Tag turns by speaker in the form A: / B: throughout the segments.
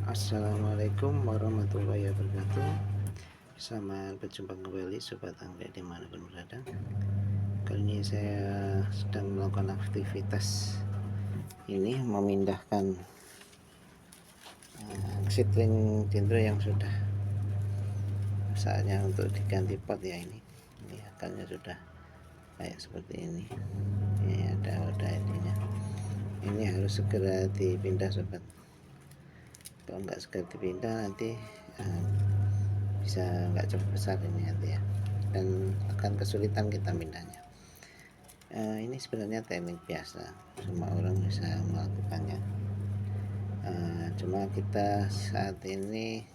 A: Assalamualaikum warahmatullahi wabarakatuh. Selamat berjumpa kembali sobat anggrek dimanapun berada. Kali ini saya sedang melakukan aktivitas ini, memindahkan seedling dendro yang sudah saatnya untuk diganti pot ya. Ini akarnya sudah kayak seperti ini. Ini ada wadah ininya. Ini harus segera dipindah sobat. Kalau nggak segera dipindah nanti bisa nggak cepat besar ini nanti ya, dan akan kesulitan kita pindahnya. Ini sebenarnya teknik biasa, semua orang bisa melakukannya. Cuma kita saat ini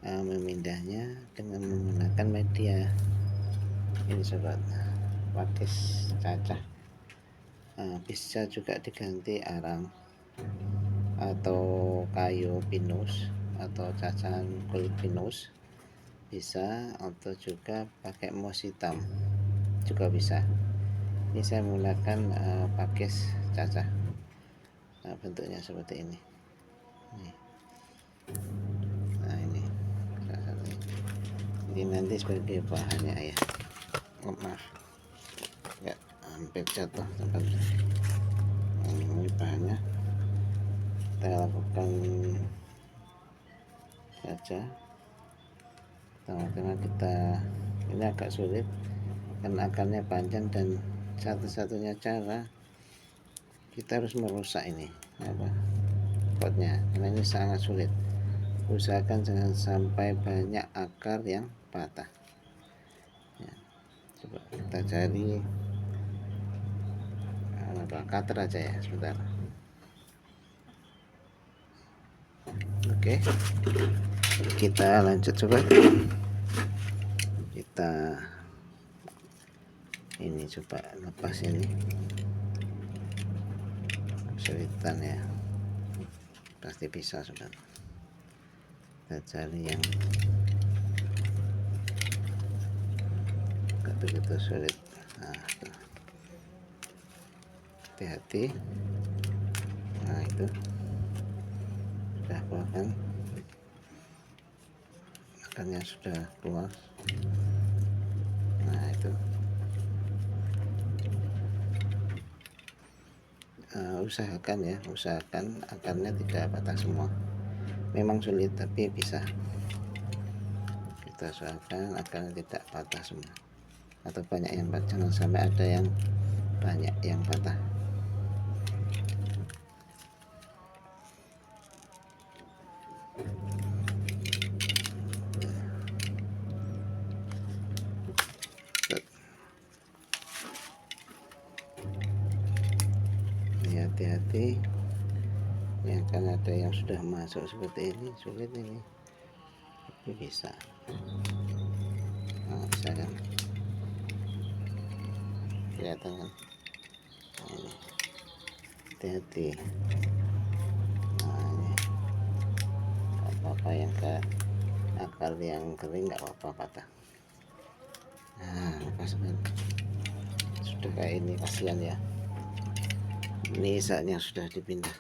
A: memindahnya dengan menggunakan media ini sobat, pakis cacah. Bisa juga diganti arang atau kayu pinus atau cacahan kulit pinus bisa, atau juga pakai mos hitam juga bisa. Ini saya menggunakan pakis cacah, bentuknya seperti ini. Nah ini salah satunya. Ini nanti sebagai bahannya ya. Maaf ya, hampir jatuh tempat. Ini bahannya kita lakukan saja. Karena kita ini agak sulit karena akarnya panjang, dan satu-satunya cara kita harus merusak ini potnya, karena ini sangat sulit. Usahakan jangan sampai banyak akar yang patah ya. Coba kita cari cutter aja ya, sebentar. Oke, kita lanjut coba. Kita ini coba lepas ini, kesulitan ya, pasti bisa sobat. Kita cari yang gak begitu sulit. Nah, hati-hati. Nah itu sudah keluar kan, akarnya sudah keluar. Nah itu usahakan akarnya tidak patah semua. Memang sulit tapi bisa. Kita usahakan akarnya tidak patah semua, atau banyak yang patah, jangan sampai ada yang banyak yang patah. Hati-hati, ya kan ada yang sudah masuk seperti ini, sulit ini, tapi bisa. Nah, bisa kan, kelihatan kan. Nah, ini hati-hati. Nah ini apa-apa yang ke akar yang kering nggak apa-apa patah. Nah pas sudah kayak ini, kasihan ya. Ini saatnya sudah dipindah.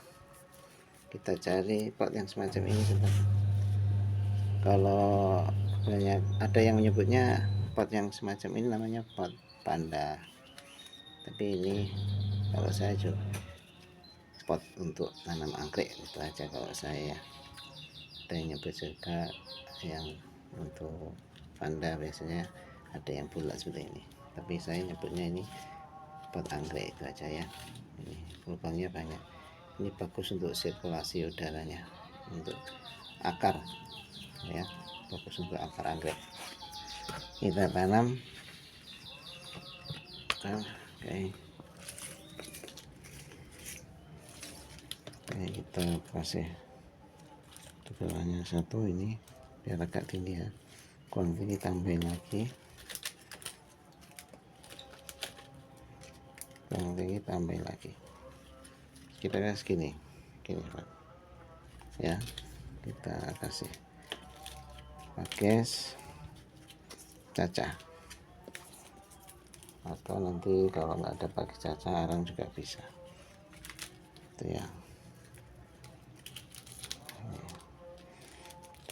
A: Kita cari pot yang semacam ini sobat. Kalau banyak ada yang menyebutnya pot yang semacam ini namanya pot panda, tapi ini kalau saya juga pot untuk tanam anggrek itu aja kalau saya. Ada yang nyebut juga yang untuk panda, biasanya ada yang bulat seperti ini, tapi saya nyebutnya ini pot anggrek itu aja ya. Ini lubangnya banyak. Ini bagus untuk sirkulasi udaranya, untuk akar ya, bagus untuk akar anggrek. Kita tanam. Oke, kita kasih tebalannya satu ini biar agak tinggi ya, kurang tinggi tambahin lagi, kurang tinggi tambahin lagi, kita kasih gini ya. Kita kasih pakis cacah, atau nanti kalau nggak ada pakis cacah, arang juga bisa itu ya.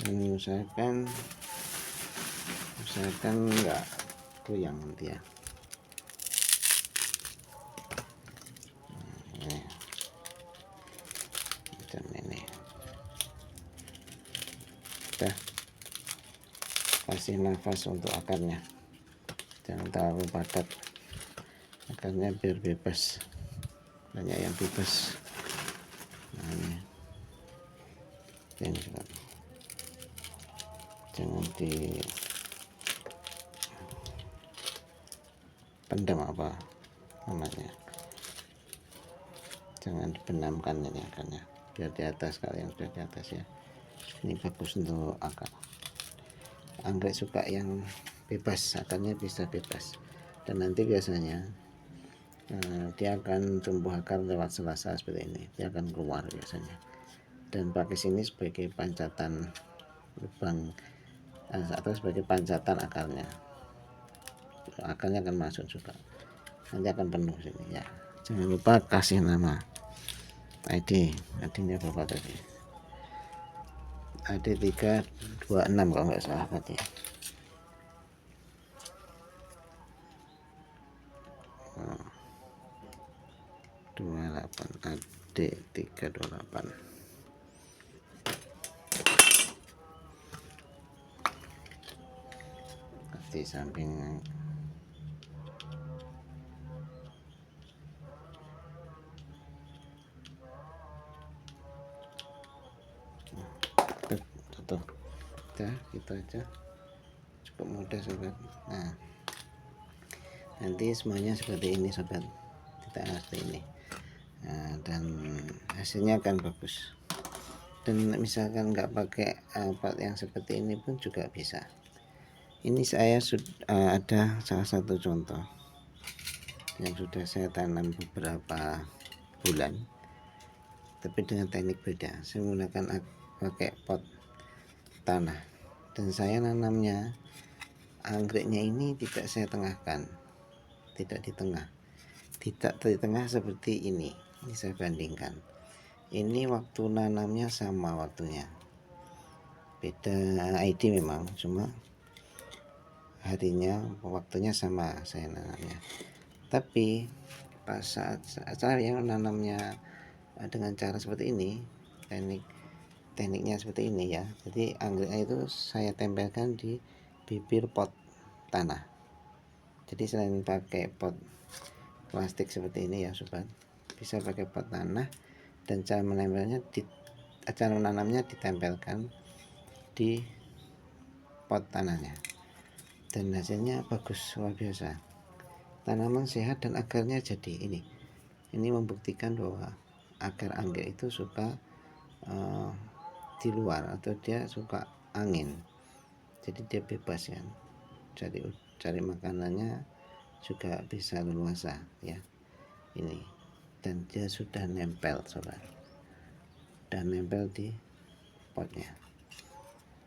A: usahakan nggak goyang nanti ya. Ini macam ini, udah kasih nafas untuk akarnya, jangan terlalu padat akarnya biar bebas, banyak yang bebas. Nah, ini jangan dipendam apa namanya, jangan dibenamkan ini akarnya, biar di atas. Kalau yang sudah di atas ya, ini bagus untuk akar. Anggrek suka yang bebas, akarnya bisa bebas, dan nanti biasanya dia akan tumbuh akar lewat sela-sela seperti ini, dia akan keluar biasanya, dan pakai sini sebagai pancatan lubang atau sebagai pancatan akarnya akan masuk juga, nanti akan penuh sini ya. Jangan lupa kasih nama ID-nya berapa tadi, ID 326 kalau nggak salah tadi. 28 AD 328. Di samping tuh, udah gitu aja, cukup mudah sobat. Nah, nanti semuanya seperti ini sobat, kita seperti ini. Nah, dan hasilnya akan bagus, dan misalkan nggak pakai pot yang seperti ini pun juga bisa. Ini saya ada salah satu contoh yang sudah saya tanam beberapa bulan, tapi dengan teknik beda. Saya menggunakan pakai pot tanah, dan saya nanamnya anggreknya ini tidak saya tengahkan, tidak di tengah seperti ini. Ini saya bandingkan, ini waktu nanamnya sama waktunya, beda ID memang, cuma harinya waktunya sama saya nanamnya. Tapi pas saat saya menanamnya dengan cara seperti ini, tekniknya seperti ini ya, jadi anggreknya itu saya tempelkan di bibir pot tanah. Jadi selain pakai pot plastik seperti ini ya sobat, bisa pakai pot tanah, dan cara menanamnya ditempelkan di pot tanahnya, dan hasilnya bagus, luar biasa. Tanaman sehat dan akarnya jadi ini membuktikan bahwa akar anggrek itu suka di luar, atau dia suka angin, jadi dia bebas kan, cari makanannya juga bisa leluasa ya ini. Dan dia sudah nempel sobat, dan nempel di potnya,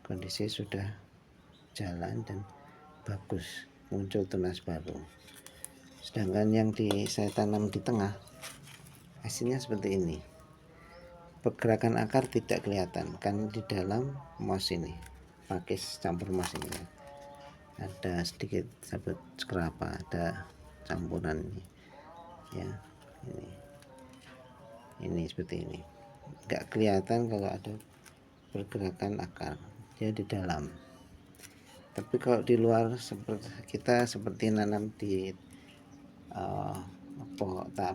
A: kondisi sudah jalan dan bagus, muncul tunas baru. Sedangkan yang saya tanam di tengah, hasilnya seperti ini, pergerakan akar tidak kelihatan karena di dalam moss ini, pakai campur moss ini ya, ada sedikit sabut skrapa, ada campuran ini ya. Ini seperti ini, nggak kelihatan kalau ada pergerakan akar, dia di dalam. Tapi kalau di luar seperti nanam di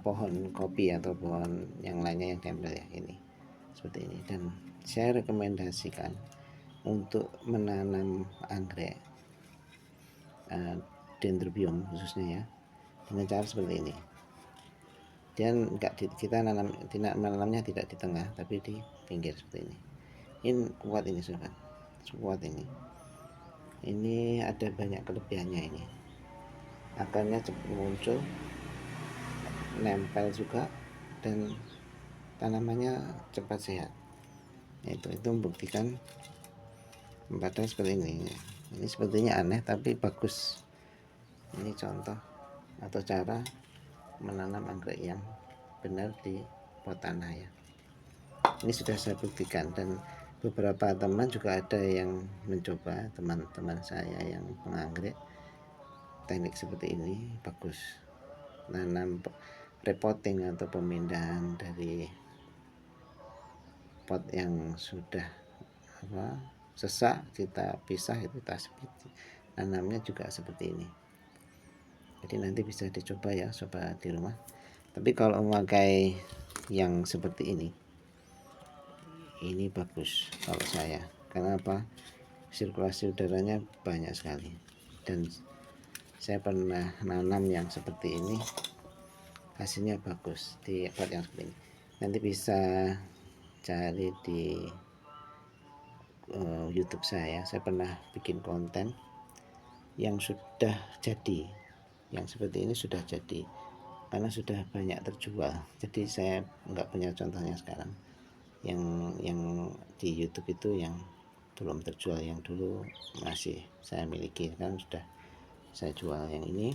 A: pohon kopi atau pohon yang lainnya yang tempel ya, ini seperti ini. Dan saya rekomendasikan untuk menanam anggrek dendrobium khususnya ya, dengan cara seperti ini. Dan kita menanamnya tidak di tengah tapi di pinggir seperti ini. Ini kuat ini sobat, kuat ini ada banyak kelebihannya. Ini akarnya cepat muncul, nempel juga, dan tanamannya cepat sehat. Itu membuktikan padahal seperti ini. Ini sepertinya aneh tapi bagus. Ini contoh atau cara menanam anggrek yang benar di pot tanah ya. Ini sudah saya buktikan, dan beberapa teman juga ada yang mencoba, teman-teman saya yang penganggrek, teknik seperti ini bagus. Nanam repotting atau pemindahan dari pot yang sudah sesak kita pisah, itu kita seperti nanamnya juga seperti ini. Jadi nanti bisa dicoba ya sobat di rumah. Tapi kalau memakai yang seperti ini bagus kalau saya. Karena apa? Sirkulasi udaranya banyak sekali. Dan saya pernah nanam yang seperti ini, hasilnya bagus di pot yang seperti ini. Nanti bisa cari di YouTube saya pernah bikin konten yang sudah jadi, yang seperti ini sudah jadi, karena sudah banyak terjual. Jadi saya nggak punya contohnya sekarang. Yang di YouTube itu yang belum terjual, yang dulu masih saya miliki, kan sudah saya jual. Yang ini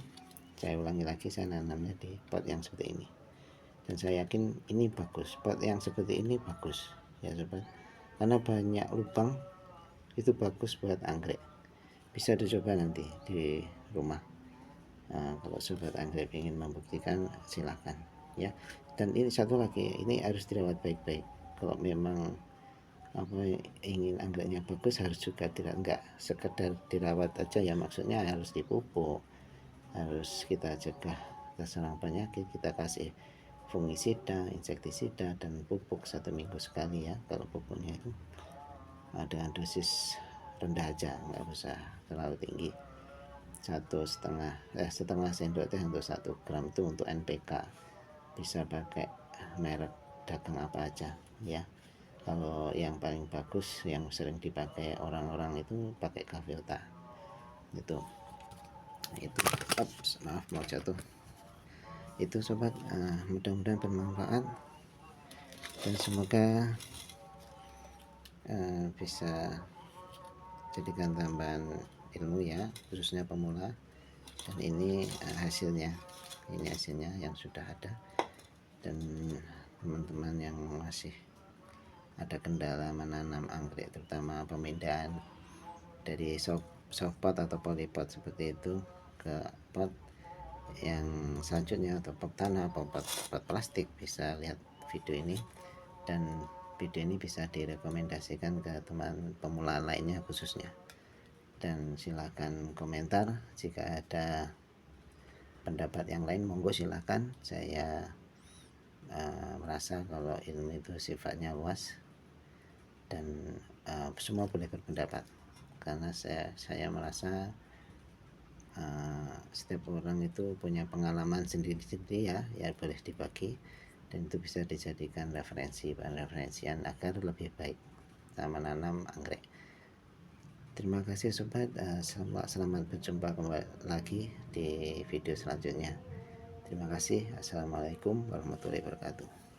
A: saya ulangi lagi, saya nanamnya di pot yang seperti ini, dan saya yakin ini bagus. Pot yang seperti ini bagus ya sobat, karena banyak lubang, itu bagus buat anggrek. Bisa dicoba nanti di rumah. Kalau sobat anggrek ingin membuktikan silahkan ya. Dan ini satu lagi, ini harus dirawat baik-baik. Kalau memang ingin anggreknya bagus, harus juga enggak sekedar dirawat aja ya, maksudnya harus dipupuk, harus kita cegah terserang penyakit, kita kasih fungisida, insektisida, dan pupuk 1 minggu sekali ya. Kalau pupuknya itu dengan dosis rendah aja, nggak usah terlalu tinggi. setengah sendok teh untuk 1 gram itu untuk NPK. Bisa pakai merek dagang apa aja ya. Kalau yang paling bagus yang sering dipakai orang-orang itu pakai Gaviota itu maaf mau jatuh. Itu sobat, mudah-mudahan bermanfaat dan semoga bisa jadikan tambahan ilmu ya, khususnya pemula. Dan ini hasilnya yang sudah ada. Dan teman-teman yang masih ada kendala menanam anggrek, terutama pemindahan dari soft pot atau polypot seperti itu ke pot yang selanjutnya, atau pot tanah atau pot plastik, bisa lihat video ini. Dan video ini bisa direkomendasikan ke teman pemula lainnya khususnya. Dan silakan komentar jika ada pendapat yang lain, monggo silakan. Saya merasa kalau ilmu itu sifatnya luas dan semua boleh berpendapat, karena saya merasa setiap orang itu punya pengalaman sendiri-sendiri ya boleh dibagi, dan itu bisa dijadikan bahan referensian agar lebih baik sama menanam anggrek. Terima kasih sobat, selamat berjumpa kembali lagi di video selanjutnya. Terima kasih. Assalamualaikum warahmatullahi wabarakatuh.